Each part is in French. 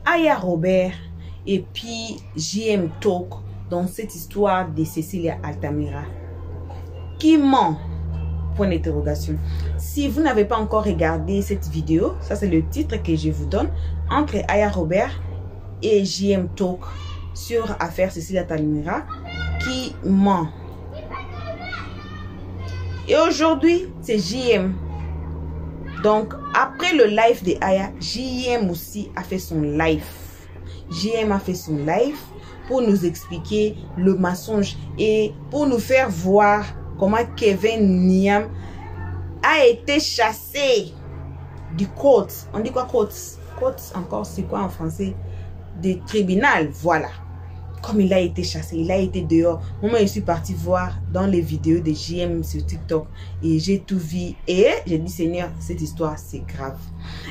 Aya Robert et puis JM Talk dans cette histoire de Cecilia Altamira? Qui ment? Point d'interrogation. Si vous n'avez pas encore regardé cette vidéo, ça c'est le titre que je vous donne, entre Aya Robert et JM Talk sur affaire Cecilia Altamira, qui ment? Et aujourd'hui, c'est JM. Donc, après le live de Aya, JM aussi a fait son live. JM a fait son live pour nous expliquer le mensonge et pour nous faire voir comment Kevin Niam a été chassé du court. On dit quoi court? Court encore, c'est quoi en français? Des tribunaux, voilà. Comme il a été chassé, il a été dehors. Moi, je suis partie voir dans les vidéos de JM sur TikTok et j'ai tout vu. Et j'ai dit, Seigneur, cette histoire, c'est grave.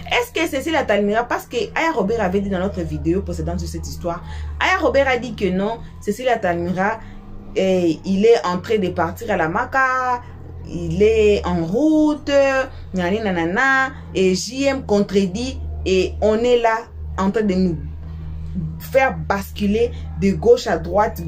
Est-ce que Cecilia Altamira, parce que Aya Robert avait dit dans notre vidéo précédente sur cette histoire, Aya Robert a dit que non, Cecilia Altamira, il est en train de partir à la Maca, il est en route, nanana, et JM contredit et on est là en train de nous faire basculer de gauche à droite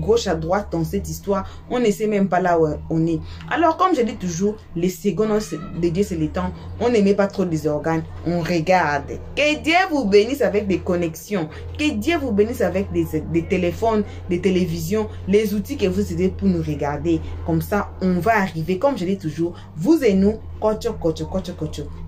dans cette histoire. On ne sait même pas là où on est. Alors, comme je dis toujours, les secondes de Dieu, c'est le temps. On n'aimait pas trop des organes. On regarde. Que Dieu vous bénisse avec des connexions. Que Dieu vous bénisse avec des téléphones, des télévisions, les outils que vous aidez pour nous regarder. Comme ça, on va arriver, comme je dis toujours, vous et nous,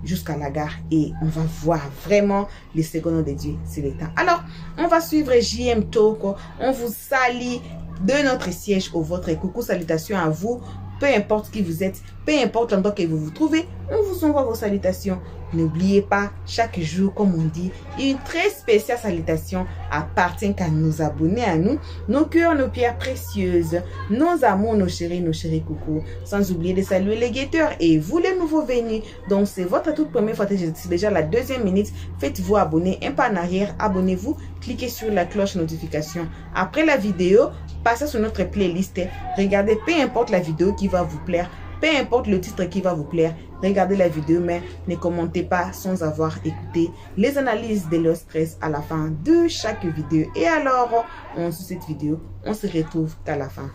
jusqu'à la gare et on va voir vraiment les secondes de Dieu, c'est le temps. Alors, on va suivre JM Talk, on vous salue de notre siège au vôtre. Coucou, salutations à vous, peu importe qui vous êtes, peu importe l'endroit que vous vous trouvez, on vous envoie vos salutations. N'oubliez pas, chaque jour, comme on dit, une très spéciale salutation appartient qu'à nos abonnés, à nous, nos cœurs, nos pierres précieuses, nos amours, nos chéris coucou. Sans oublier de saluer les guetteurs et vous les nouveaux venus. Donc, c'est votre toute première fois, c'est déjà la 2e minute. Faites-vous abonner, un pas en arrière, abonnez-vous, cliquez sur la cloche notification. Après la vidéo, passez sur notre playlist, regardez peu importe la vidéo qui va vous plaire. Peu importe le titre qui va vous plaire, regardez la vidéo, mais ne commentez pas sans avoir écouté les analyses de leur stress à la fin de chaque vidéo. Et alors, sur cette vidéo, on se retrouve à la fin.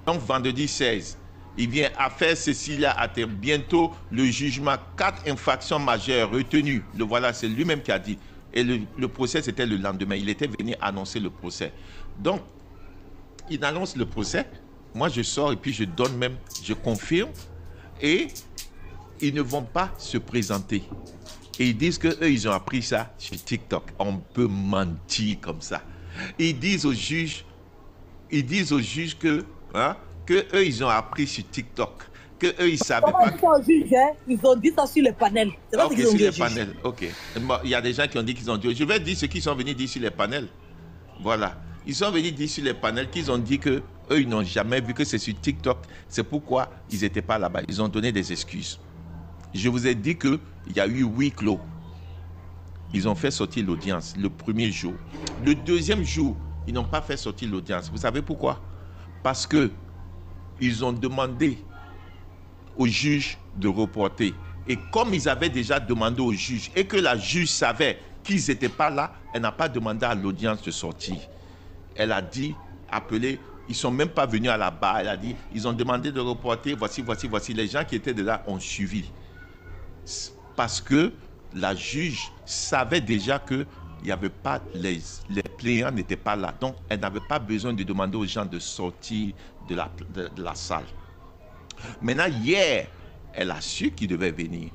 Donc, vendredi 16, il vient affaire Cecilia Altamira. Bientôt, le jugement, 4 infractions majeures retenues. Le voilà, c'est lui-même qui a dit. Et le procès, c'était le lendemain. Il était venu annoncer le procès. Donc, il annonce le procès. Moi, je sors et puis je donne même, je confirme. Et ils ne vont pas se présenter. Et ils disent qu'eux, ils ont appris ça sur TikTok. On peut mentir comme ça. Ils disent aux juges que, eux, ils ont appris sur TikTok. Que eux, ils savaient pas. Ils ont dit ça sur le panel. Ok, sur les panels. Ok. Il y a des gens qui ont dit qu'ils ont dit. Je vais dire ce qu'ils sont venus dire sur les panels. Voilà. Ils sont venus dire sur les panels qu'ils ont dit que eux, ils n'ont jamais vu que c'est sur TikTok. C'est pourquoi ils n'étaient pas là-bas. Ils ont donné des excuses. Je vous ai dit qu'il y a eu huis clos. Ils ont fait sortir l'audience le premier jour. Le deuxième jour, ils n'ont pas fait sortir l'audience. Vous savez pourquoi? Parce que ils ont demandé au juge de reporter. Et comme ils avaient déjà demandé au juge et que la juge savait qu'ils n'étaient pas là, elle n'a pas demandé à l'audience de sortir. Elle a dit, appelé, ils ne sont même pas venus à la barre. Elle a dit, ils ont demandé de reporter, voici. Les gens qui étaient de là ont suivi. Parce que la juge savait déjà que il y avait pas, les plaignants n'étaient pas là. Donc, elle n'avait pas besoin de demander aux gens de sortir de la salle. Maintenant, hier, elle a su qu'ils devaient venir.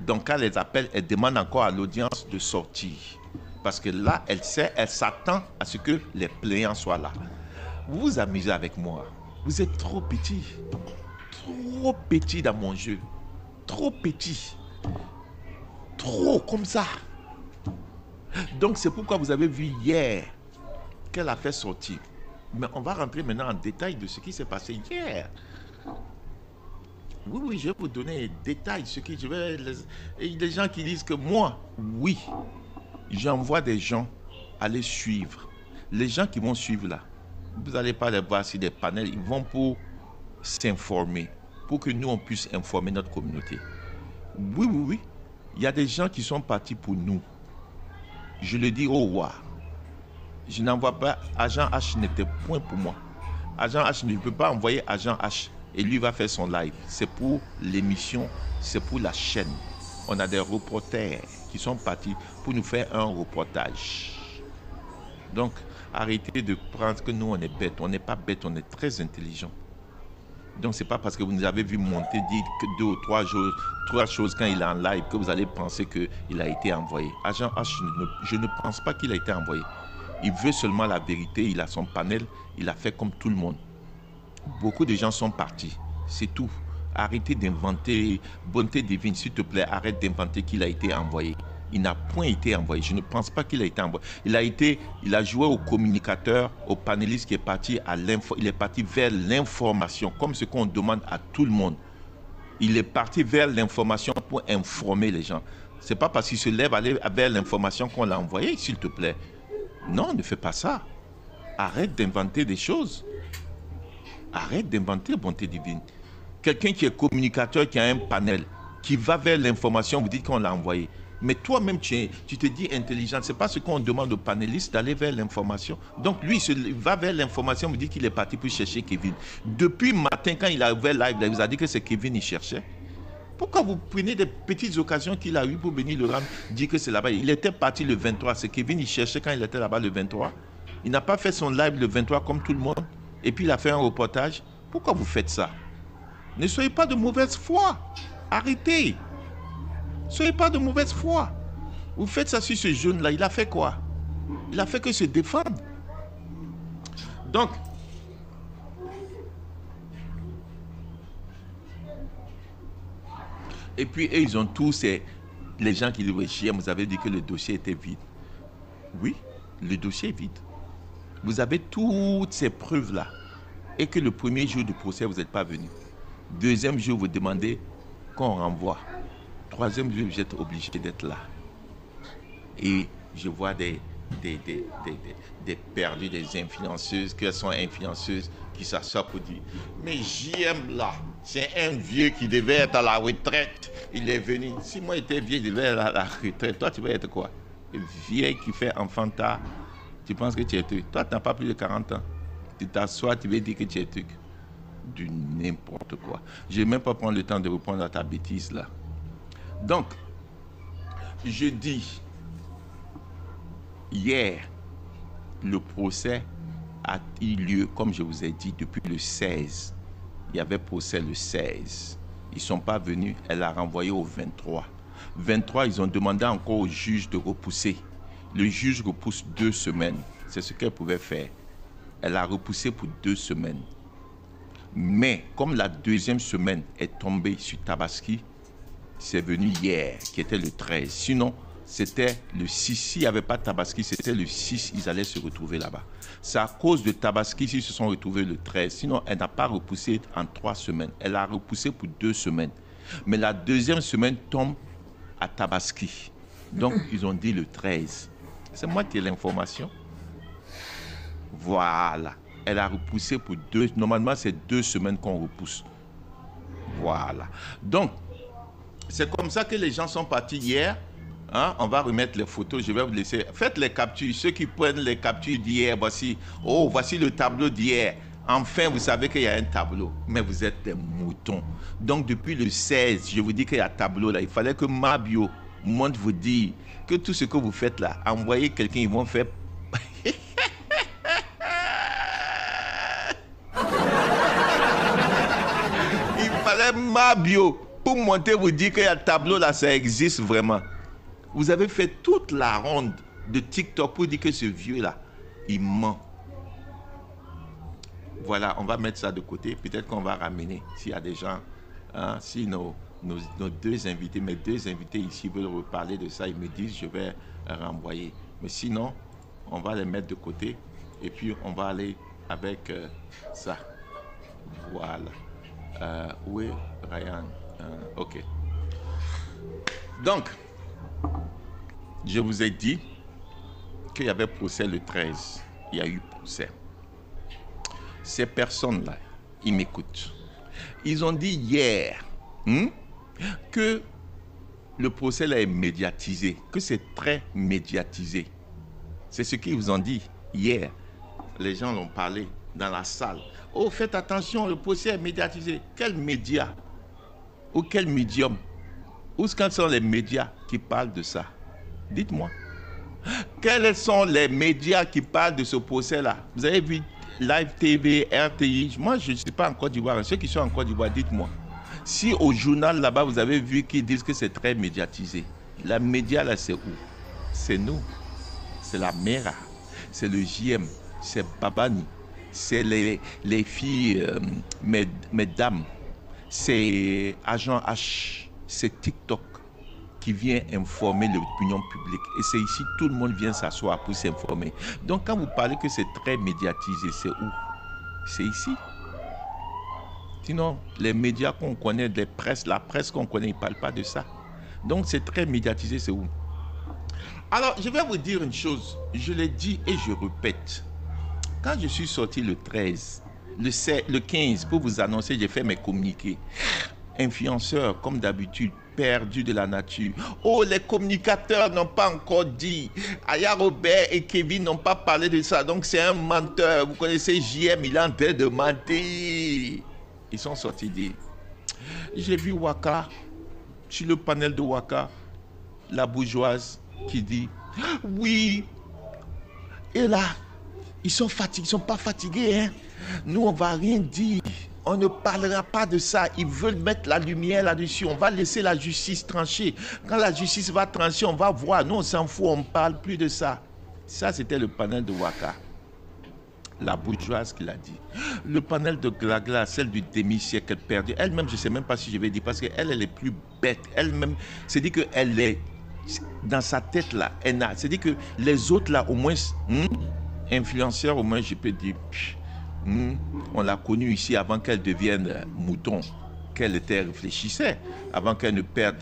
Donc, quand elle les appelle, elle demande encore à l'audience de sortir. Parce que là, elle sait, elle s'attend à ce que les plaignants soient là. Vous vous amusez avec moi. Vous êtes trop petit. Trop petit dans mon jeu. Trop petit. Trop comme ça. Donc, c'est pourquoi vous avez vu hier qu'elle a fait sortir. Mais on va rentrer maintenant en détail de ce qui s'est passé hier. Oui, je vais vous donner les détails. Et des gens qui disent que moi, oui, j'envoie des gens aller suivre. Les gens qui vont suivre là, vous n'allez pas les voir sur des panels, ils vont pour s'informer, pour que nous, on puisse informer notre communauté. Oui. Il y a des gens qui sont partis pour nous. Je le dis au roi. Je n'envoie pas. Agent H n'était point pour moi. Agent H ne peut pas envoyer Agent H. Et lui va faire son live. C'est pour l'émission, c'est pour la chaîne. On a des reporters qui sont partis pour nous faire un reportage. Donc, arrêtez de prendre que nous, on est bêtes. On n'est pas bêtes, on est très intelligents. Donc, ce n'est pas parce que vous nous avez vu monter, dire que 2 ou 3 choses quand il est en live que vous allez penser qu'il a été envoyé. Agent H, je ne pense pas qu'il a été envoyé. Il veut seulement la vérité, il a son panel, il a fait comme tout le monde. Beaucoup de gens sont partis, c'est tout. Arrêtez d'inventer, bonté divine, s'il te plaît, arrête d'inventer qu'il a été envoyé. Il n'a point été envoyé, je ne pense pas qu'il a été envoyé. Il a joué au communicateur, au panéliste qui est parti à l'info, il est parti vers l'information, comme ce qu'on demande à tout le monde. Il est parti vers l'information pour informer les gens. Ce n'est pas parce qu'il se lève vers l'information qu'on l'a envoyé, s'il te plaît. Non, ne fais pas ça. Arrête d'inventer des choses. Arrête d'inventer, bonté divine. Quelqu'un qui est communicateur, qui a un panel, qui va vers l'information, vous dites qu'on l'a envoyé. Mais toi-même, tu te dis intelligent. Ce n'est pas ce qu'on demande aux panélistes d'aller vers l'information. Donc lui, il va vers l'information, vous dites qu'il est parti pour chercher Kevin. Depuis matin, quand il a ouvert live, il vous a dit que c'est Kevin qu'il cherchait. Pourquoi vous prenez des petites occasions qu'il a eues pour venir le rendre, dire que c'est là-bas? Il était parti le 23. C'est Kevin il cherchait quand il était là-bas le 23. Il n'a pas fait son live le 23 comme tout le monde. Et puis il a fait un reportage. Pourquoi vous faites ça? Ne soyez pas de mauvaise foi. Arrêtez. Ne soyez pas de mauvaise foi. Vous faites ça sur ce jeune-là. Il a fait quoi? Il a fait que se défendre. Donc, et puis, eux, ils ont tous les gens qui disent, JM, vous avez dit que le dossier était vide. Oui, le dossier est vide. Vous avez toutes ces preuves-là. Et que le premier jour du procès, vous n'êtes pas venu. Deuxième jour, vous demandez qu'on renvoie. Troisième jour, vous êtes obligé d'être là. Et je vois des perdus, des influenceuses, qu'elles sont influenceuses, qui s'assoient pour dire, mais JM là, c'est un vieux qui devait être à la retraite. Il est venu. Si moi j'étais vieux, je devais être à la retraite. Toi, tu vas être quoi? Un vieil qui fait enfant tard. Tu penses que tu es truc. Toi, tu n'as pas plus de 40 ans. Tu t'assois, tu veux dire que tu es truc. Du n'importe quoi. Je ne vais même pas prendre le temps de répondre à ta bêtise là. Donc, je dis, hier, le procès a eu lieu, comme je vous ai dit, depuis le 16. Il y avait procès le 16. Ils ne sont pas venus, elle a renvoyé au 23. 23, ils ont demandé encore au juge de repousser. Le juge repousse 2 semaines. C'est ce qu'elle pouvait faire. Elle a repoussé pour 2 semaines. Mais comme la deuxième semaine est tombée sur Tabaski, c'est venu hier, qui était le 13. Sinon, c'était le 6. S'il n'y avait pas Tabaski, c'était le 6, ils allaient se retrouver là-bas. C'est à cause de Tabaski qu'ils se sont retrouvés le 13. Sinon, elle n'a pas repoussé en 3 semaines. Elle a repoussé pour 2 semaines. Mais la deuxième semaine tombe à Tabaski. Donc, ils ont dit le 13. C'est moi qui ai l'information. Voilà. Elle a repoussé pour 2. Normalement, c'est 2 semaines qu'on repousse. Voilà. Donc, c'est comme ça que les gens sont partis hier. Hein? On va remettre les photos. Je vais vous laisser. Faites les captures. Ceux qui prennent les captures d'hier, voici. Oh, voici le tableau d'hier. Enfin, vous savez qu'il y a un tableau. Mais vous êtes des moutons. Donc, depuis le 16, je vous dis qu'il y a un tableau là. Il fallait que Mabio monte vous dire que tout ce que vous faites là, envoyez quelqu'un, ils vont faire. Il fallait Mabio pour monter vous dire qu'il y a un tableau là, ça existe vraiment. Vous avez fait toute la ronde de TikTok pour dire que ce vieux là, il ment. Voilà, on va mettre ça de côté. Peut-être qu'on va ramener, s'il y a des gens, hein, si nos 2 invités, mes 2 invités ici veulent reparler de ça, ils me disent, je vais renvoyer. Mais sinon, on va les mettre de côté et puis on va aller avec ça. Voilà. Où est Ryan? Ok. Donc, je vous ai dit qu'il y avait procès le 13. Il y a eu procès. Ces personnes-là, ils m'écoutent. Ils ont dit hier que le procès là est médiatisé, que c'est très médiatisé. C'est ce qu'ils vous ont dit hier. Les gens l'ont parlé dans la salle. Oh, faites attention, le procès est médiatisé. Quel média ou quel médium? Où sont les médias qui parlent de ça? Dites-moi. Quels sont les médias qui parlent de ce procès-là? Vous avez vu Live TV, RTI? Moi, je ne suis pas en Côte d'Ivoire. Ceux qui sont en Côte d'Ivoire, dites-moi. Si au journal là-bas, vous avez vu qu'ils disent que c'est très médiatisé. La média là, c'est où? C'est nous. C'est la Mera. C'est le JM. C'est Babani. C'est les filles, mesdames. C'est Agent H. C'est TikTok qui vient informer l'opinion publique. Et c'est ici, tout le monde vient s'asseoir pour s'informer. Donc, quand vous parlez que c'est très médiatisé, c'est où? C'est ici. Sinon, les médias qu'on connaît, la presse qu'on connaît, ils ne parlent pas de ça. Donc, c'est très médiatisé, c'est où? Alors, je vais vous dire une chose. Je l'ai dit et je répète. Quand je suis sorti le 13, le 15, pour vous annoncer, j'ai fait mes communiqués. Influenceurs, comme d'habitude, perdus de la nature. Oh, les communicateurs n'ont pas encore dit. Aya Robert et Kevin n'ont pas parlé de ça. Donc, c'est un menteur. Vous connaissez JM, il est en train de mentir. Ils sont sortis dire. J'ai vu Waka, sur le panel de Waka, la bourgeoise qui dit, oui, et là, ils sont fatigués, ils sont pas fatigués, hein. Nous, on va rien dire. On ne parlera pas de ça. Ils veulent mettre la lumière là-dessus. On va laisser la justice trancher. Quand la justice va trancher, on va voir. Nous, on s'en fout, on ne parle plus de ça. Ça, c'était le panel de Waka. La bourgeoise qui l'a dit. Le panel de Glagla, celle du demi-siècle perdu. Elle-même, je ne sais même pas si je vais dire, parce qu'elle, elle est plus bête. Elle-même, c'est dit qu'elle est dans sa tête là. C'est dit que les autres là, au moins, influenceurs, au moins, je peux dire... on l'a connue ici avant qu'elle devienne mouton, qu'elle était réfléchissait, avant qu'elle ne perde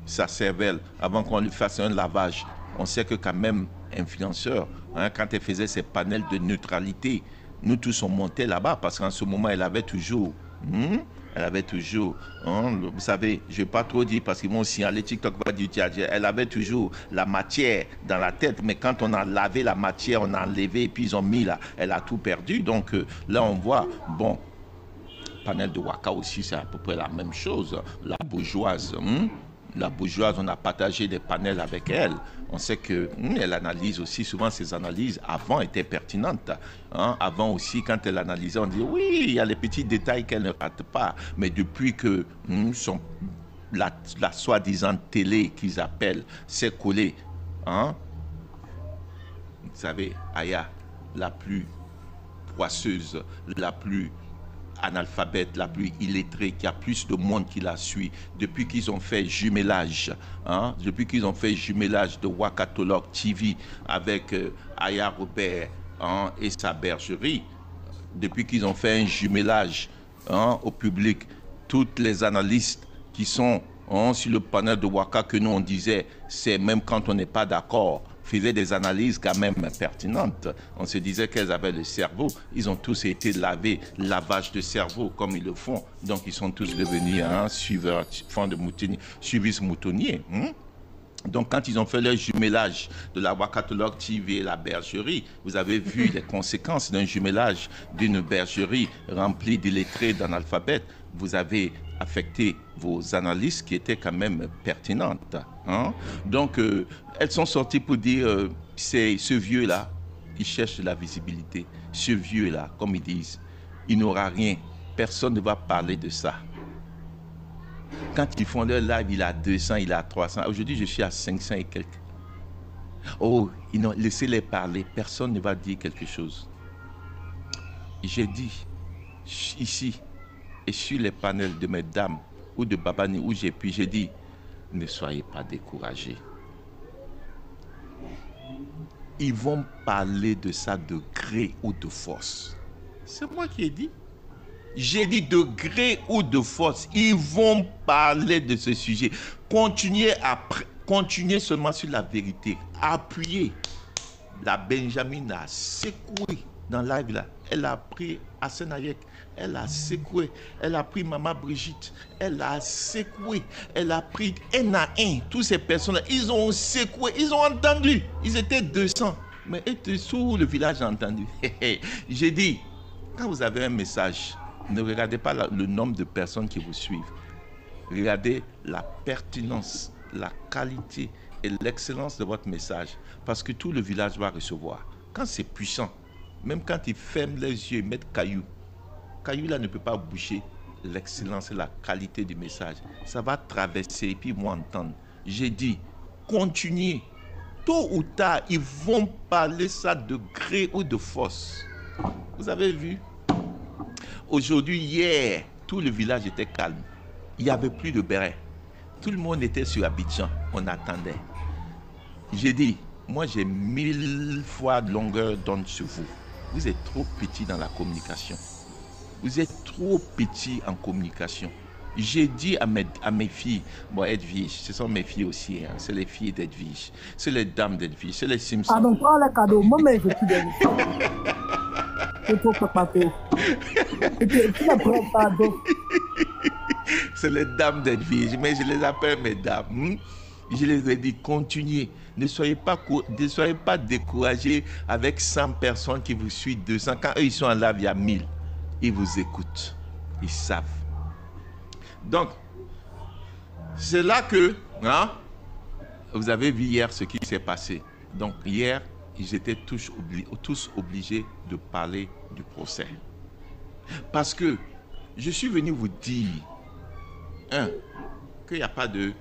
sa cervelle, avant qu'on lui fasse un lavage. On sait que quand même, influenceur, quand elle faisait ses panels de neutralité, nous tous on montait là-bas parce qu'en ce moment, elle avait toujours... vous savez, je ne vais pas trop dire parce qu'ils vont signaler, TikTok va dire, elle avait toujours la matière dans la tête, mais quand on a lavé la matière, on a enlevé et puis ils ont mis là, elle a tout perdu. Donc là, on voit, bon, panel de Waka aussi, c'est à peu près la même chose. La bourgeoise, on a partagé des panels avec elle. On sait que elle analyse aussi, souvent ses analyses avant étaient pertinentes. Avant aussi, quand elle analysait, on dit oui, il y a les petits détails qu'elle ne rate pas. Mais depuis que la soi-disant télé qu'ils appellent s'est collée, vous savez, Aya, la plus poisseuse, la plus analphabète, la plus illettrée, qui a plus de monde qui la suit, depuis qu'ils ont fait jumelage, de Wakatolog TV avec Aya Robert et sa bergerie, depuis qu'ils ont fait un jumelage au public, toutes les analystes qui sont sur le panel de Waka que nous on disait, c'est même quand on n'est pas d'accord, faisaient des analyses quand même pertinentes. On se disait qu'elles avaient le cerveau. Ils ont tous été lavés, lavage de cerveau comme ils le font. Donc ils sont tous devenus suiveurs, suivis moutonniers. Donc quand ils ont fait leur jumelage de la Wakatolog TV et la bergerie, vous avez vu les conséquences d'un jumelage d'une bergerie remplie d'illettrés, d'analphabètes. Vous avez affecté vos analyses qui étaient quand même pertinentes. Donc, elles sont sorties pour dire, c'est ce vieux-là, il cherche de la visibilité. Ce vieux-là, comme ils disent, il n'aura rien. Personne ne va parler de ça. Quand ils font leur live, il a 200, il a 300. Aujourd'hui, je suis à 500 et quelques. Oh, laissez-les parler. Personne ne va dire quelque chose. J'ai dit, ici, et sur les panels de mesdames ou de Babani où j'ai dit, ne soyez pas découragés. Ils vont parler de ça de gré ou de force. C'est moi qui ai dit. J'ai dit de gré ou de force. Ils vont parler de ce sujet. Continuez seulement sur la vérité. Appuyez. La Benjamin a secoué dans live là. Elle a pris Hassan Hayek. elle a secoué. Elle a pris Maman Brigitte, elle a secoué. Elle a pris un à un. Tous ces personnes-là, ils ont secoué, ils ont entendu. Ils étaient 200. Mais tout le village a entendu. J'ai dit, quand vous avez un message, ne regardez pas le nombre de personnes qui vous suivent. Regardez la pertinence, la qualité et l'excellence de votre message. Parce que tout le village va recevoir. Quand c'est puissant, même quand ils ferment les yeux et mettent caillou, caillou là ne peut pas boucher l'excellence et la qualité du message. Ça va traverser et puis ils vont entendre. J'ai dit, continuez. Tôt ou tard, ils vont parler ça de gré ou de force. Vous avez vu? Aujourd'hui, hier, tout le village était calme. Il n'y avait plus de béret. Tout le monde était sur Abidjan. On attendait. J'ai dit, moi j'ai 1000 fois de longueur d'onde sur vous. Vous êtes trop petit dans la communication. Vous êtes trop petit en communication. J'ai dit à mes filles, bon, Edwige, ce sont mes filles aussi, hein, c'est les filles d'Edwige, c'est les dames d'Edwige, c'est les Simpsons. Ah donc, prends les cadeaux, moi-même je suis donné. C'est trop papato. C'est les dames d'Edwige, mais je les appelle mes dames. Je les ai dit, continuez. Ne soyez pas découragés avec 100 personnes qui vous suivent, 200. Quand eux, ils sont en live, il y a 1000. Ils vous écoutent. Ils savent. Donc, c'est là que, hein, vous avez vu hier ce qui s'est passé. Donc, hier, ils étaient tous obligés de parler du procès. Parce que je suis venu vous dire, qu'il n'y a pas de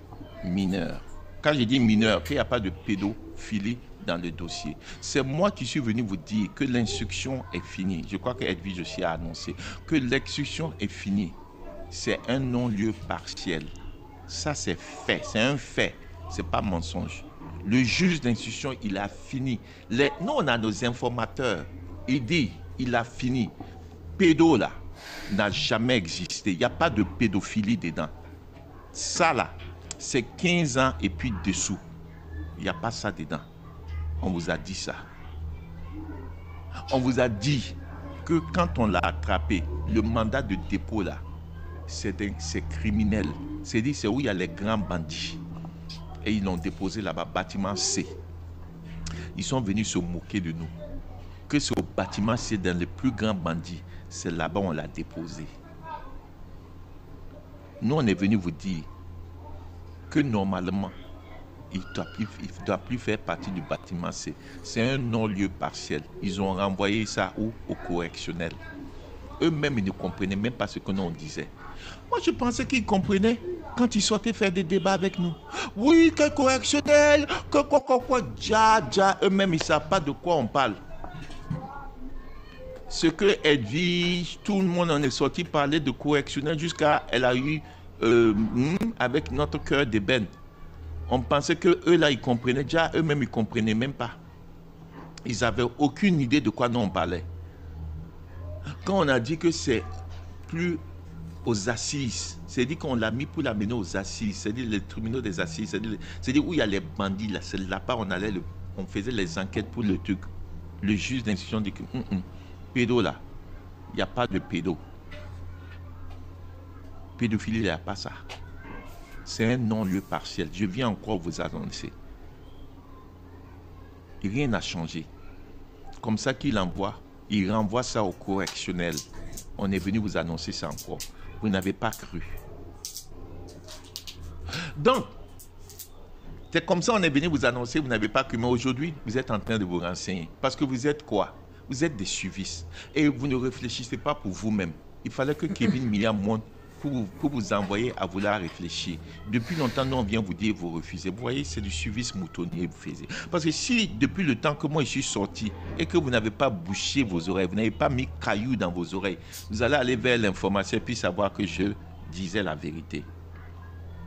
mineur. Quand je dis mineur, qu'il n'y a pas de pédophilie dans le dossier. C'est moi qui suis venu vous dire que l'instruction est finie. Je crois que Edwige aussi a annoncé que l'instruction est finie. C'est un non-lieu partiel. Ça, c'est fait. C'est un fait. Ce n'est pas mensonge. Le juge d'instruction, il a fini. Nous, on a nos informateurs. Il dit, il a fini. Pédo, là, n'a jamais existé. Il n'y a pas de pédophilie dedans. Ça, là, c'est 15 ans et puis dessous. Il n'y a pas ça dedans. On vous a dit ça. On vous a dit que quand on l'a attrapé, le mandat de dépôt, là, c'est criminel. C'est-à-dire, c'est où il y a les grands bandits. Et ils l'ont déposé là-bas, bâtiment C. Ils sont venus se moquer de nous. Que ce bâtiment C, dans les plus grands bandits, c'est là-bas on l'a déposé. Nous, on est venu vous dire que normalement, il ne doit plus faire partie du bâtiment C. C'est un non-lieu partiel. Ils ont renvoyé ça où? Au correctionnel. Eux-mêmes, ils ne comprenaient même pas ce que nous on disait. Moi, je pensais qu'ils comprenaient quand ils sortaient faire des débats avec nous. Oui, quel correctionnel, quoi, dja. Eux-mêmes, ils ne savent pas de quoi on parle. Ce que Edwige, tout le monde en est sorti parler de correctionnel jusqu'à elle a eu avec notre cœur d'ébène. On pensait que eux là, ils comprenaient déjà, eux-mêmes, ils ne comprenaient même pas. Ils n'avaient aucune idée de quoi nous on parlait. Quand on a dit que c'est plus aux assises, c'est-à-dire qu'on l'a mis pour l'amener aux assises, c'est-à-dire les tribunaux des assises, c'est-à-dire où il y a les bandits, là, c'est là-bas on faisait les enquêtes pour le truc. Le juge d'instruction dit que pédo là, il n'y a pas de pédo. Pédophilie, il n'y a pas ça. C'est un non-lieu partiel. Je viens encore vous annoncer. Rien n'a changé. Comme ça qu'il envoie, il renvoie ça au correctionnel. On est venu vous annoncer ça encore. Vous n'avez pas cru. Donc, c'est comme ça on est venu vous annoncer, vous n'avez pas cru. Mais aujourd'hui, vous êtes en train de vous renseigner. Parce que vous êtes quoi? Vous êtes des suivistes. Et vous ne réfléchissez pas pour vous-même. Il fallait que Kevin Milliam monte pour vous envoyer à vouloir réfléchir. Depuis longtemps, nous, on vient vous dire, vous refusez. Vous voyez, c'est du suivisme moutonnier, vous faisiez. Parce que si, depuis le temps que moi, je suis sorti, et que vous n'avez pas bouché vos oreilles, vous n'avez pas mis caillou dans vos oreilles, vous allez aller vers l'information et puis savoir que je disais la vérité.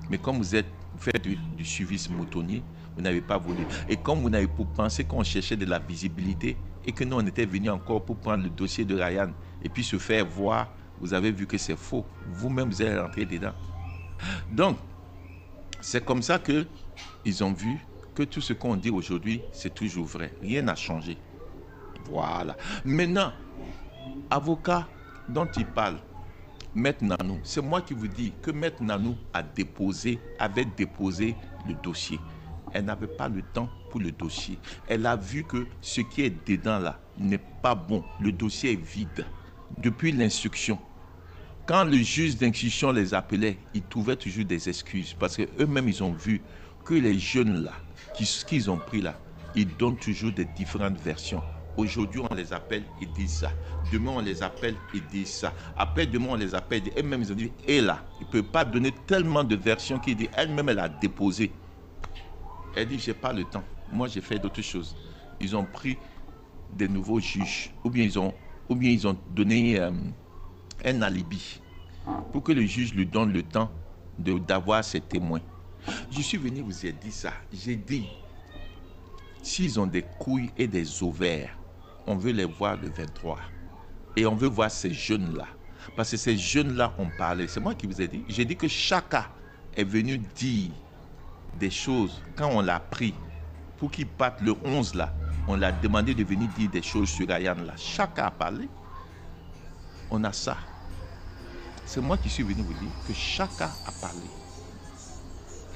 Mais comme vous faites du suivisme moutonnier, vous n'avez pas voulu. Et comme vous n'avez pas pensé qu'on cherchait de la visibilité, et que nous, on était venus encore pour prendre le dossier de Ryan, et puis se faire voir, vous avez vu que c'est faux. Vous-même, vous êtes rentré dedans. Donc, c'est comme ça qu'ils ont vu que tout ce qu'on dit aujourd'hui, c'est toujours vrai. Rien n'a changé. Voilà. Maintenant, avocat dont il parle, Maître Nanou, c'est moi qui vous dis que Maître Nanou avait déposé le dossier. Elle n'avait pas le temps pour le dossier. Elle a vu que ce qui est dedans là n'est pas bon. Le dossier est vide. Depuis l'instruction, quand le juge d'instruction les appelait, ils trouvaient toujours des excuses parce qu'eux-mêmes, ils ont vu que les jeunes là, qu'ils ont pris là, ils donnent toujours des différentes versions. Aujourd'hui, on les appelle, ils disent ça. Demain, on les appelle, ils disent ça. Après, demain, on les appelle, eux-mêmes, ils ont dit, et là, ils ne peuvent pas donner tellement de versions qu'il dit, elle-même, elle a déposé. Elle dit, j'ai pas le temps. Moi, j'ai fait d'autres choses. Ils ont pris des nouveaux juges, ou bien ils ont donné un alibi pour que le juge lui donne le temps d'avoir ses témoins. Je suis venu vous ai dit ça. J'ai dit, s'ils ont des couilles et des ovaires, on veut les voir le 23. Et on veut voir ces jeunes-là. Parce que ces jeunes-là ont parlé. C'est moi qui vous ai dit. J'ai dit que Chaka est venu dire des choses quand on l'a pris pour qu'il parte le 11 là. On l'a demandé de venir dire des choses sur Ayane là. Chaka a parlé. On a ça. C'est moi qui suis venu vous dire que Chaka a parlé.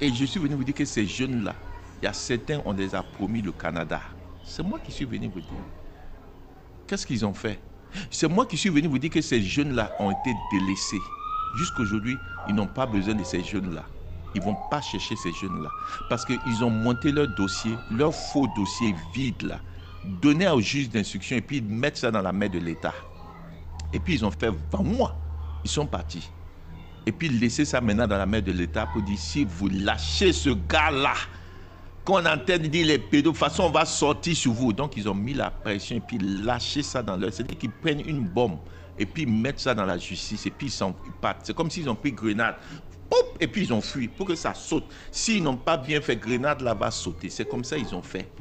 Et je suis venu vous dire que ces jeunes-là, il y a certains, on les a promis le Canada. C'est moi qui suis venu vous dire. Qu'est-ce qu'ils ont fait? C'est moi qui suis venu vous dire que ces jeunes-là ont été délaissés. Jusqu'aujourd'hui, ils n'ont pas besoin de ces jeunes-là. Ils ne vont pas chercher ces jeunes-là. Parce qu'ils ont monté leur dossier, leur faux dossier vide là, donné au juge d'instruction et puis ils mettent ça dans la main de l'État. Et puis ils ont fait 20 mois. Ils sont partis. Et puis laisser ça maintenant dans la main de l'État pour dire si vous lâchez ce gars-là, qu'on entend dire les pédos, de toute façon on va sortir sur vous. Donc ils ont mis la pression et puis lâché ça dans leur... C'est-à-dire qu'ils prennent une bombe et puis ils mettent ça dans la justice et puis ils partent. C'est comme s'ils ont pris grenade. Hop, et puis ils ont fui pour que ça saute. S'ils n'ont pas bien fait grenade, là va sauter. C'est comme ça ils ont fait.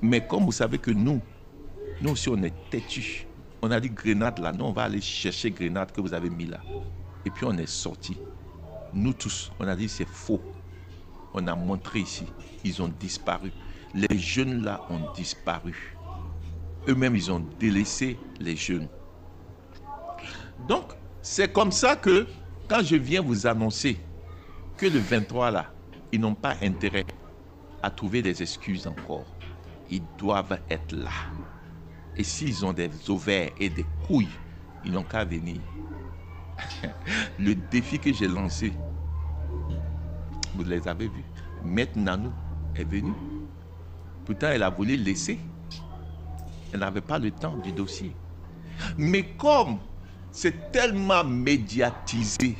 Mais comme vous savez que nous aussi on est têtus. On a dit grenade là, nous on va aller chercher grenade que vous avez mis là. Et puis on est sorti. Nous tous, on a dit c'est faux. On a montré ici, ils ont disparu. Les jeunes là ont disparu. Eux-mêmes, ils ont délaissé les jeunes. Donc, c'est comme ça que, quand je viens vous annoncer que le 23 là, ils n'ont pas intérêt à trouver des excuses encore. Ils doivent être là. Et s'ils ont des ovaires et des couilles, ils n'ont qu'à venir. Le défi que j'ai lancé, vous les avez vus. Maître Nanou est venue. Pourtant, elle a voulu laisser. Elle n'avait pas le temps du dossier. Mais comme c'est tellement médiatisé.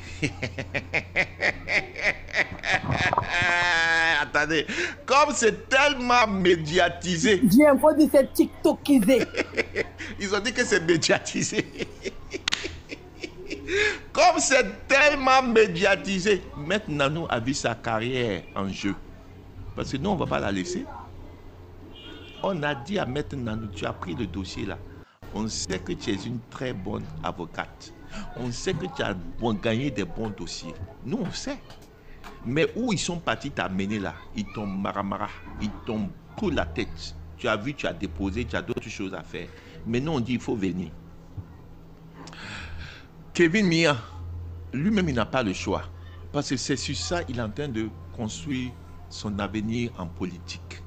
Attendez. Comme c'est tellement médiatisé. J'ai un peu dit c'est TikTokisé. Ils ont dit que c'est médiatisé. Comme c'est tellement médiatisé, Maître Nanou a vu sa carrière en jeu. Parce que nous, on ne va pas la laisser. On a dit à Maître Nanou, tu as pris le dossier là. On sait que tu es une très bonne avocate. On sait que tu as gagné des bons dossiers. Nous, on sait. Mais où ils sont partis t'amener là, ils t'ont maramara, ils t'ont pris la tête. Tu as vu, tu as déposé, tu as d'autres choses à faire. Mais nous, on dit, il faut venir. Kevin Mia, lui-même, il n'a pas le choix. Parce que c'est sur ça qu'il est en train de construire son avenir en politique.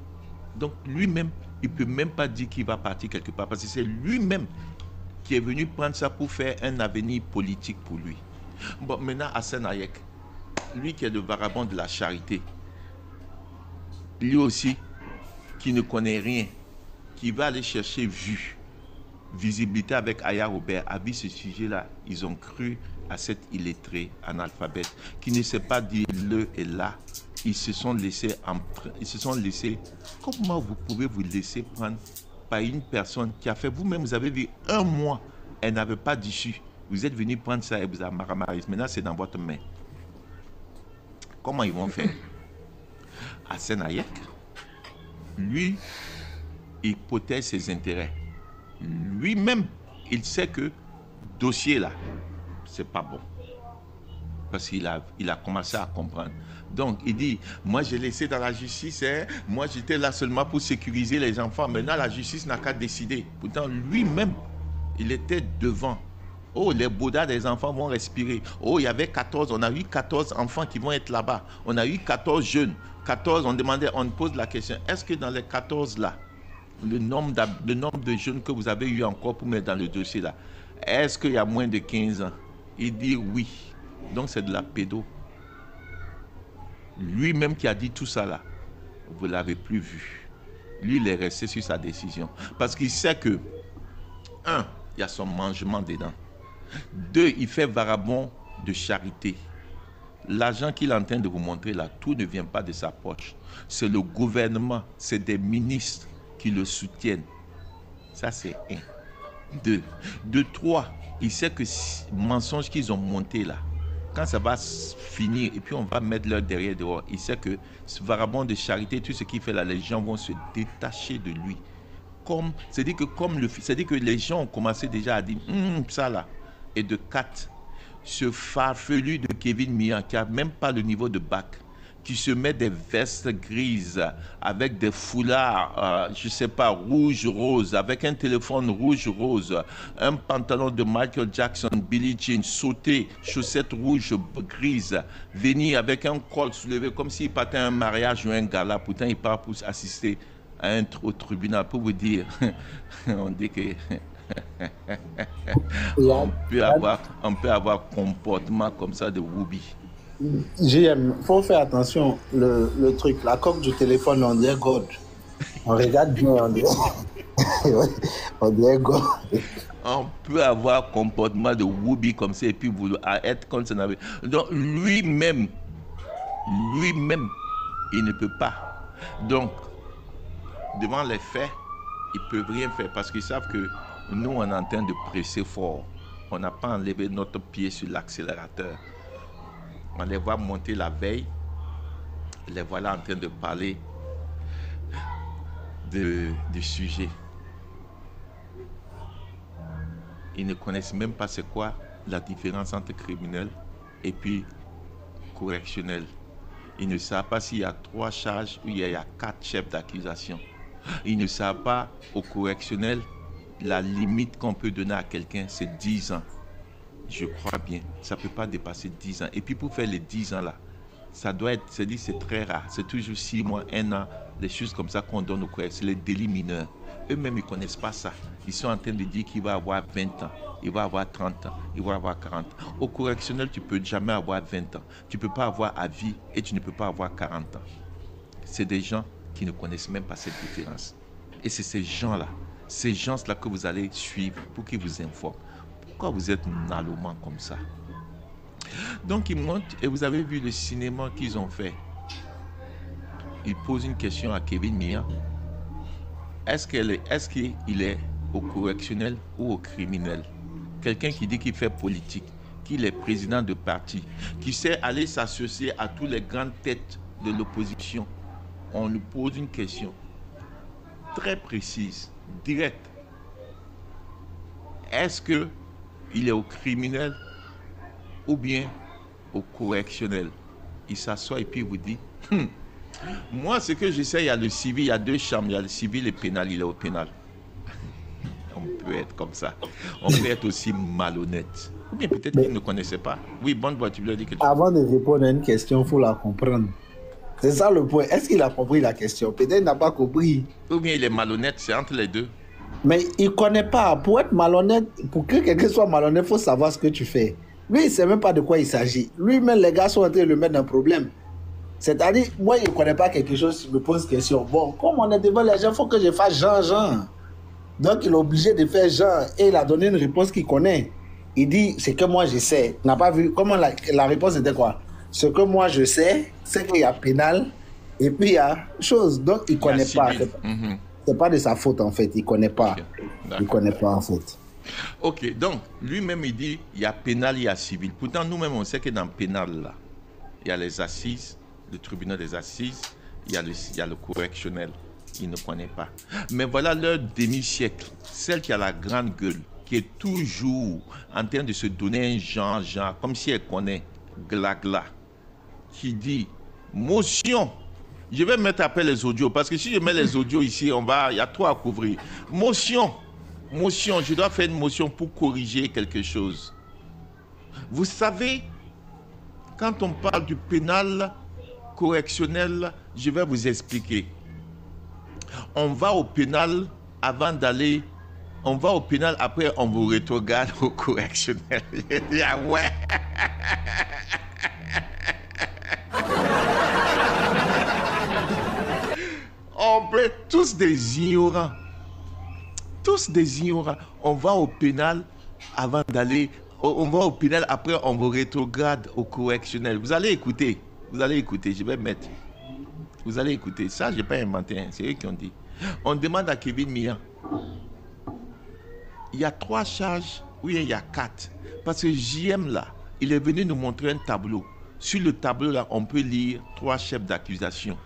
Donc, lui-même, il ne peut même pas dire qu'il va partir quelque part. Parce que c'est lui-même qui est venu prendre ça pour faire un avenir politique pour lui. Bon, maintenant, Hassan Hayek, lui qui est le vagabond de la charité, lui aussi, qui ne connaît rien, qui va aller chercher visibilité avec Aya Robert, a vu ce sujet-là, ils ont cru à cette illettrée analphabète qui ne sait pas dire le et là. Ils se sont laissés, comment vous pouvez vous laisser prendre par une personne qui a fait, vous-même, vous avez vu 1 mois, elle n'avait pas d'issue. Vous êtes venu prendre ça et vous avez maramarisé. Maintenant, c'est dans votre main. Comment ils vont faire? Hassan Hayek, lui, il protège ses intérêts. Lui-même, il sait que dossier là, c'est pas bon. Parce qu'il a commencé à comprendre. Donc, il dit, moi j'ai laissé dans la justice, hein, moi j'étais là seulement pour sécuriser les enfants. Maintenant, la justice n'a qu'à décider. Pourtant, lui-même, il était devant Oh, les bouddhas des enfants vont respirer. Oh, il y avait 14, on a eu 14 enfants qui vont être là-bas. On a eu 14 jeunes. 14, on pose la question, est-ce que dans les 14 là, le nombre de jeunes que vous avez eu encore pour mettre dans le dossier là, est-ce qu'il y a moins de 15 ans? Il dit oui. Donc c'est de la pédo. Lui-même qui a dit tout ça là, vous ne l'avez plus vu. Lui, il est resté sur sa décision. Parce qu'il sait que, un, il y a son mangement dedans. Deux, il fait vagabond de charité. L'argent qu'il est en train de vous montrer là, tout ne vient pas de sa poche. C'est le gouvernement, c'est des ministres qui le soutiennent. Ça, c'est un. Deux. De trois, il sait que mensonges qu'ils ont monté là, quand ça va finir et puis on va mettre leur derrière dehors, il sait que ce vagabond de charité, tout ce qu'il fait là, les gens vont se détacher de lui. C'est-à-dire que les gens ont commencé déjà à dire ça là. Et de 4, ce farfelu de Kevin Mia qui n'a même pas le niveau de bac, qui se met des vestes grises avec des foulards, je ne sais pas, rouge-rose, avec un téléphone rouge-rose, un pantalon de Michael Jackson, Billie Jean, sauté, chaussettes rouges-grises, venir avec un col soulevé comme s'il partait à un mariage ou un gala. Pourtant, il part pour assister au tribunal pour vous dire, on dit que on peut avoir comportement comme ça de Whoopi. JM, il faut faire attention, le truc, la coque du téléphone, on dirait God. On regarde bien, on dirait God. On peut avoir comportement de Whoopi comme ça et puis vous être comme ça. Donc lui-même, il ne peut pas. Donc, devant les faits, ils ne peuvent rien faire parce qu'ils savent que nous, on est en train de presser fort. On n'a pas enlevé notre pied sur l'accélérateur. On les voit monter la veille. Les voilà en train de parler du sujet. Ils ne connaissent même pas c'est quoi la différence entre criminel et puis correctionnel. Ils ne savent pas s'il y a 3 charges ou il y a 4 chefs d'accusation. Ils ne savent pas au correctionnel, la limite qu'on peut donner à quelqu'un, c'est 10 ans. Je crois bien, ça ne peut pas dépasser 10 ans. Et puis pour faire les 10 ans là, ça doit être, c'est très rare. C'est toujours 6 mois, 1 an, les choses comme ça qu'on donne au correctionnel. C'est les délits mineurs. Eux-mêmes, ils ne connaissent pas ça. Ils sont en train de dire qu'il va avoir 20 ans, il va avoir 30 ans, il va avoir 40 ans. Au correctionnel, tu ne peux jamais avoir 20 ans. Tu ne peux pas avoir à vie et tu ne peux pas avoir 40 ans. C'est des gens qui ne connaissent même pas cette différence. Et c'est ces gens-là que vous allez suivre pour qu'ils vous informent. Pourquoi vous êtes nalomant comme ça? Donc ils montent et vous avez vu le cinéma qu'ils ont fait. Ils posent une question à Kevin Mia. Est-ce qu'il est au correctionnel ou au criminel? Quelqu'un qui dit qu'il fait politique, qu'il est président de parti, qui sait aller s'associer à toutes les grandes têtes de l'opposition. On lui pose une question très précise, directe. Est-ce qu'il est au criminel ou bien au correctionnel? Il s'assoit et puis il vous dit, moi ce que je sais, il y a le civil, il y a 2 chambres, il y a le civil et le pénal, il est au pénal. On peut être comme ça. On peut être aussi malhonnête. Ou bien peut-être qu'il ne connaissait pas. Oui, bonne voix, tu voulais dire quelque chose. Avant de répondre à une question, il faut la comprendre. C'est ça le point. Est-ce qu'il a compris la question? Peut-être qu'il n'a pas compris. Ou bien il est malhonnête, c'est entre les deux. Mais il ne connaît pas. Pour être malhonnête, pour que quelqu'un soit malhonnête, il faut savoir ce que tu fais. Lui, il ne sait même pas de quoi il s'agit. Lui-même, les gars sont en train de le mettre dans un problème. C'est-à-dire, moi, il ne connaît pas quelque chose, il me pose question. Bon, comme on est devant les gens, il faut que je fasse Jean. Donc, il est obligé de faire Jean. Et il a donné une réponse qu'il connaît. Il dit, c'est que moi, je sais. Tu n'as pas vu. Comment la réponse était quoi? Ce que moi, je sais, c'est qu'il y a pénal. Et puis, il y a chose. Donc, il ne connaît pas. C'est pas de sa faute, en fait. Il ne connaît pas. Okay. Il ne connaît pas, en fait. Ok, donc, lui-même, il dit, il y a pénal, il y a civil. Pourtant, nous-mêmes, on sait que dans le pénal, là, il y a les assises, le tribunal des assises, il y a le correctionnel. Il ne connaît pas. Mais voilà leur demi-siècle, celle qui a la grande gueule, qui est toujours en train de se donner un genre, comme si elle connaît, gla, qui dit, motion. Je vais mettre après les audios, parce que si je mets les audios ici, il y a trop à couvrir. Motion motion, je dois faire une motion pour corriger quelque chose. Vous savez, quand on parle du pénal correctionnel, je vais vous expliquer. On va au pénal avant d'aller, on va au pénal, après on vous rétrograde au correctionnel. Ah ouais. On peut tous des ignorants. Tous des ignorants. On va au pénal avant d'aller, on va au pénal, après on vous rétrograde au correctionnel. Vous allez écouter, je vais mettre. Vous allez écouter, ça je n'ai pas inventé, hein. C'est eux qui ont dit. On demande à Kevin Mian. Il y a 3 charges, oui il y a 4. Parce que JM là, il est venu nous montrer un tableau. Sur le tableau là, on peut lire 3 chefs d'accusation.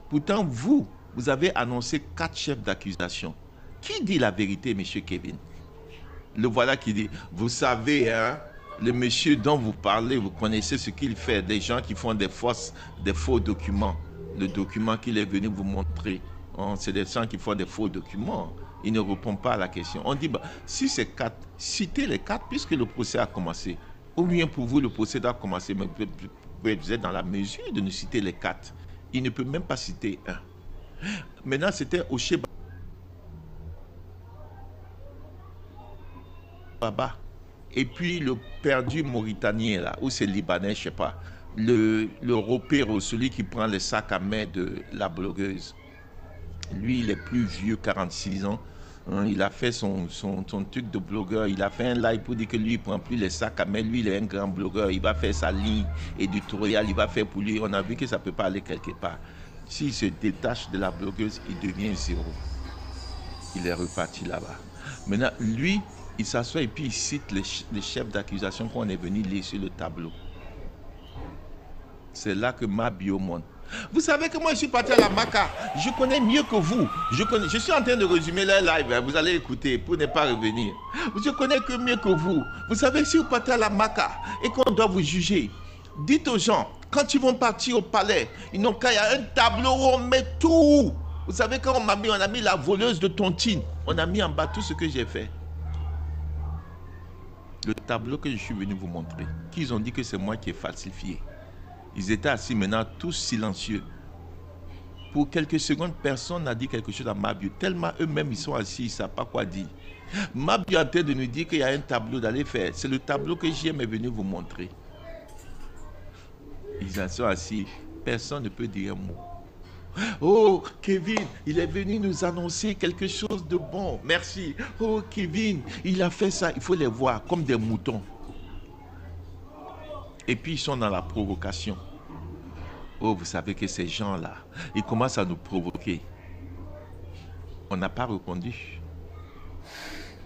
Pourtant vous avez annoncé 4 chefs d'accusation. Qui dit la vérité, monsieur Kevin? Le voilà qui dit, vous savez, hein, le monsieur dont vous parlez, vous connaissez ce qu'il fait, des gens qui font des faux documents. Le document qu'il est venu vous montrer, hein, c'est des gens qui font des faux documents. Il ne répond pas à la question. On dit, bah, si c'est 4, citez les 4 puisque le procès a commencé. Ou bien pour vous, le procès a commencé, mais vous êtes dans la mesure de nous citer les 4. Il ne peut même pas citer un. Maintenant, c'était Oshé Baba. Et puis le perdu mauritanien, là, ou c'est libanais, je ne sais pas. Le repère, celui qui prend les sacs à main de la blogueuse. Lui, il est plus vieux, 46 ans. Hein, il a fait son truc de blogueur. Il a fait un live pour dire que lui, il ne prend plus les sacs à main. Lui, il est un grand blogueur. Il va faire sa ligne éditoriale. Il va faire pour lui. On a vu que ça ne peut pas aller quelque part. S'il se détache de la blogueuse, il devient zéro. Il est reparti là-bas. Maintenant, lui, il s'assoit et puis il cite les chefs d'accusation qu'on est venu lire sur le tableau. C'est là que ma bio monte. Vous savez que moi, je suis parti à la Maca. Je connais mieux que vous. Je suis en train de résumer leur live. Hein. Vous allez écouter pour ne pas revenir. Je connais que mieux que vous. Vous savez, si vous partez à la Maca et qu'on doit vous juger, dites aux gens, quand ils vont partir au palais, ils n'ont qu'à y a un tableau où on met tout. Vous savez, quand on a mis la voleuse de tontine, on a mis en bas tout ce que j'ai fait. Le tableau que je suis venu vous montrer, qu'ils ont dit que c'est moi qui ai falsifié. Ils étaient assis maintenant tous silencieux. Pour quelques secondes, personne n'a dit quelque chose à Mabio. Tellement eux-mêmes, ils sont assis, ils ne savent pas quoi dire. Mabio est en train de nous dire qu'il y a un tableau d'aller faire. C'est le tableau que JM est venu vous montrer. Ils en sont assis. Personne ne peut dire un mot. Oh, Kevin, il est venu nous annoncer quelque chose de bon. Merci. Oh, Kevin, il a fait ça. Il faut les voir comme des moutons. Et puis, ils sont dans la provocation. Oh, vous savez que ces gens-là, ils commencent à nous provoquer. On n'a pas répondu.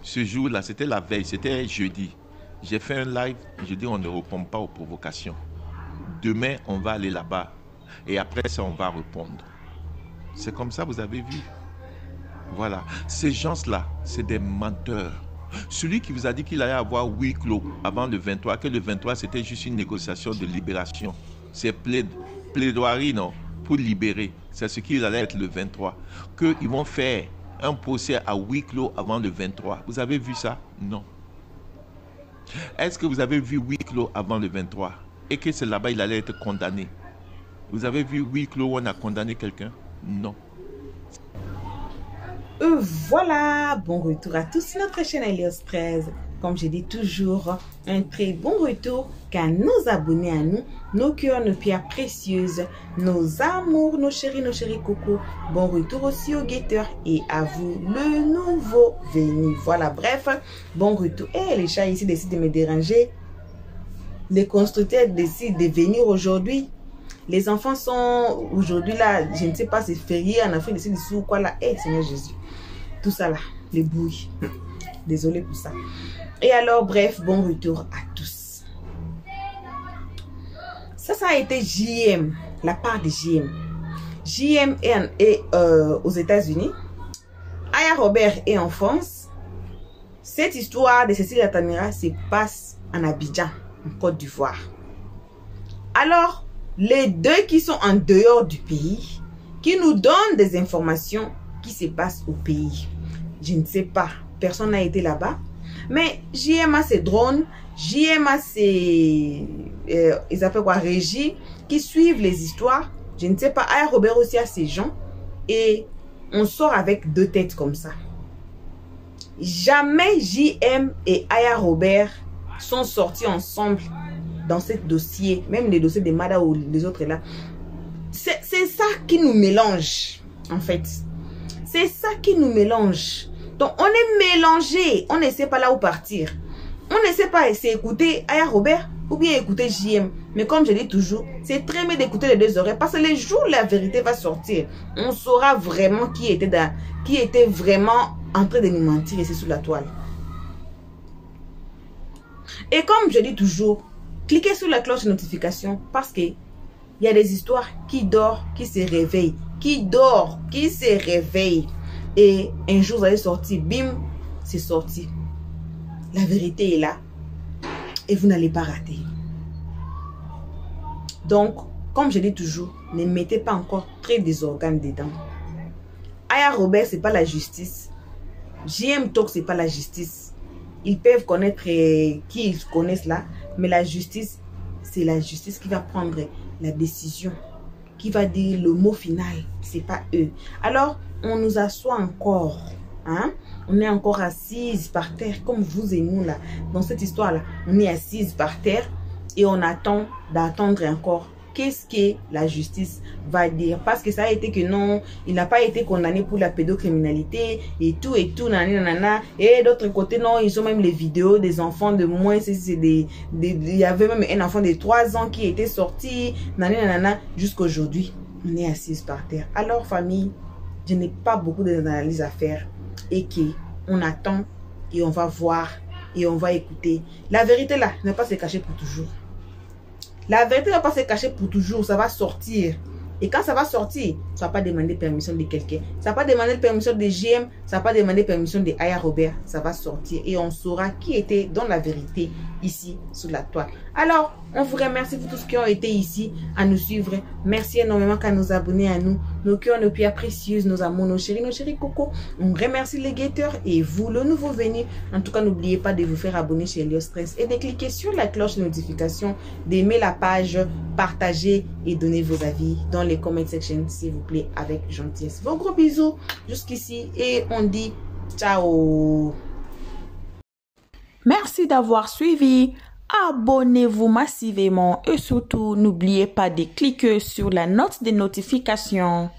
Ce jour-là, c'était la veille, c'était jeudi. J'ai fait un live, je dis on ne répond pas aux provocations. Demain, on va aller là-bas. Et après ça, on va répondre. C'est comme ça, vous avez vu. Voilà. Ces gens-là, c'est des menteurs. Celui qui vous a dit qu'il allait avoir huis clos avant le 23, que le 23, c'était juste une négociation de libération. C'est plaidoirie, non, pour libérer. C'est ce qu'il allait être le 23. Qu'ils vont faire un procès à huis clos avant le 23. Vous avez vu ça? Non. Est-ce que vous avez vu huis clos avant le 23? Et que c'est là-bas il allait être condamné? Vous avez vu huis clos où on a condamné quelqu'un? Non. Voilà, bon retour à tous sur notre chaîne Elios 13. Comme je dis toujours, un très bon retour car nos abonnés à nous, nos cœurs, nos pierres précieuses, nos amours, nos chéris cocos. Bon retour aussi aux guetteurs et à vous, le nouveau venu. Voilà, bref, bon retour. Et les chats ici décident de me déranger. Les constructeurs décident de venir aujourd'hui. Les enfants sont aujourd'hui là, je ne sais pas, c'est férié en Afrique, c'est dessous ou quoi là. Eh, Seigneur Jésus. Tout ça là, les bouilles. Désolé pour ça. Et alors, bref, bon retour à tous. Ça a été JM, la part de JM. JM est aux États-Unis. Aya Robert est en France. Cette histoire de Cécile Atamira se passe en Abidjan, en Côte d'Ivoire. Alors, les deux qui sont en dehors du pays, qui nous donnent des informations qui se passent au pays. Je ne sais pas. personne n'a été là-bas. Mais JM a ses drones, JM a ses, ils appellent quoi, régies, qui suivent les histoires. Je ne sais pas, Aya Robert aussi a ses gens. Et on sort avec deux têtes comme ça. Jamais JM et Aya Robert sont sortis ensemble dans ce dossier. Même les dossiers de Mada ou les autres là. C'est ça qui nous mélange, en fait. C'est ça qui nous mélange. Donc, on est mélangé. On ne sait pas là où partir. On ne sait pas si écouter Aya Robert ou bien écouter JM. Mais comme je dis toujours, c'est très bien d'écouter les deux oreilles. Parce que les jours où la vérité va sortir, on saura vraiment qui était vraiment en train de nous mentir ici sous la toile. Et comme je dis toujours, cliquez sur la cloche de notification parce que il y a des histoires qui dorment, qui se réveillent. Qui dort, qui se réveille. Et un jour, vous allez sortir, bim, c'est sorti. La vérité est là. Et vous n'allez pas rater. Donc, comme je dis toujours, ne mettez pas encore très des organes dedans. Aya Robert, ce n'est pas la justice. JM Talk, ce n'est pas la justice. Ils peuvent connaître qui ils connaissent là, mais la justice, c'est la justice qui va prendre la décision, qui va dire le mot final. Ce n'est pas eux. Alors, on nous assoit encore. Hein? On est encore assises par terre, comme vous et nous là. Dans cette histoire-là, on est assises par terre et on attend d'attendre encore. Qu'est-ce que la justice va dire? Parce que ça a été que non, il n'a pas été condamné pour la pédocriminalité et tout, nanana. Et d'autre côté, non, ils ont même les vidéos des enfants de moins. Il y avait même un enfant de 3 ans qui était sorti, nanana, jusqu'aujourd'hui. On est assises par terre. Alors, famille, je n'ai pas beaucoup d'analyses à faire et qu'on attend et on va voir et on va écouter. La vérité là ne va pas se cacher pour toujours. La vérité ne va pas se cacher pour toujours, ça va sortir. Et quand ça va sortir, ça ne va pas demander permission de quelqu'un. Ça ne va pas demander permission de GM, ça ne va pas demander permission de Aya Robert. Ça va sortir et on saura qui était dans la vérité ici sous la toile. Alors, on vous remercie pour tous ceux qui ont été ici à nous suivre. Merci énormément qu'à nous abonner à nous. Nos cœurs, nos pierres précieuses, nos amours, nos chéris coco. On remercie les guetteurs et vous, le nouveau venu. En tout cas, n'oubliez pas de vous faire abonner chez Elio Stress et de cliquer sur la cloche de notification, d'aimer la page, partager et donner vos avis dans les comment section, s'il vous plaît, avec gentillesse. Vos gros bisous jusqu'ici et on dit ciao. Merci d'avoir suivi. Abonnez-vous massivement et surtout n'oubliez pas de cliquer sur la note de notification.